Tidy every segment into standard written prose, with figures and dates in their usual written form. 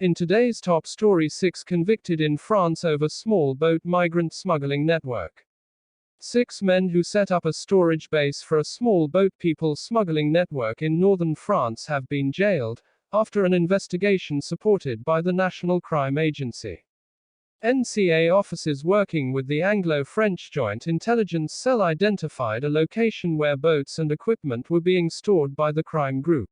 In today's top story, 6 convicted in France over small boat migrant smuggling network. 6 men who set up a storage base for a small boat people smuggling network in northern France have been jailed, after an investigation supported by the National Crime Agency. NCA officers working with the Anglo-French Joint Intelligence Cell identified a location where boats and equipment were being stored by the crime group.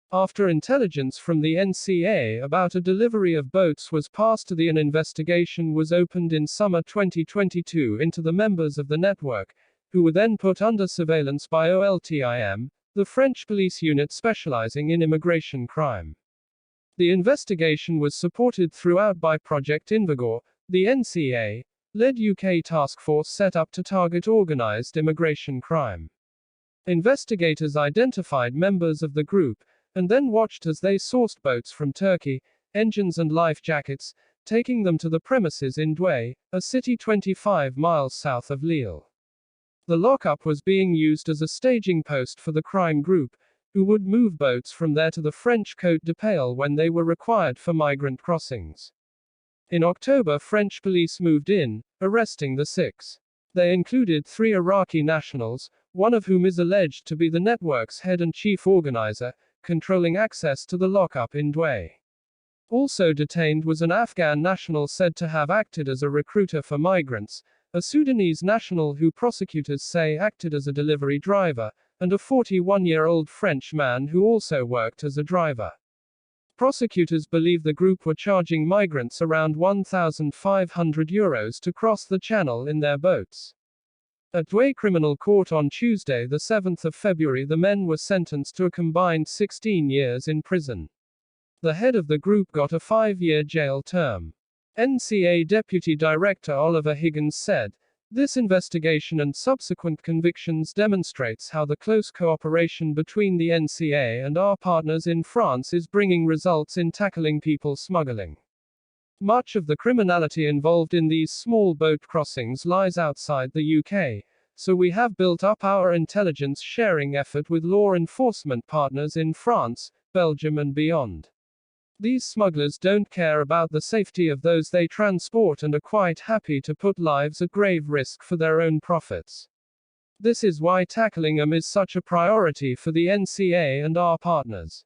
After intelligence from the NCA about a delivery of boats was passed to an investigation was opened in summer 2022 into the members of the network, who were then put under surveillance by OLTIM, the French police unit specializing in immigration crime. The investigation was supported throughout by Project Invigor, the NCA-led UK task force set up to target organized immigration crime. Investigators identified members of the group, and then watched as they sourced boats from Turkey, engines and life jackets, taking them to the premises in Douai, a city 25 miles south of Lille. The lockup was being used as a staging post for the crime group, who would move boats from there to the French Côte d'Opale when they were required for migrant crossings. In October, French police moved in, arresting the 6. They included 3 Iraqi nationals, one of whom is alleged to be the network's head and chief organizer, controlling access to the lockup in Douai. Also detained was an Afghan national said to have acted as a recruiter for migrants, a Sudanese national who prosecutors say acted as a delivery driver, and a 41-year-old French man who also worked as a driver. Prosecutors believe the group were charging migrants around €1,500 to cross the channel in their boats. At Douai Criminal Court on Tuesday, the 7th of February, the men were sentenced to a combined 16 years in prison. The head of the group got a 5-year jail term. NCA Deputy Director Oliver Higgins said, "This investigation and subsequent convictions demonstrates how the close cooperation between the NCA and our partners in France is bringing results in tackling people smuggling. Much of the criminality involved in these small boat crossings lies outside the UK, so we have built up our intelligence sharing effort with law enforcement partners in France, Belgium and beyond. These smugglers don't care about the safety of those they transport and are quite happy to put lives at grave risk for their own profits. This is why tackling them is such a priority for the NCA and our partners."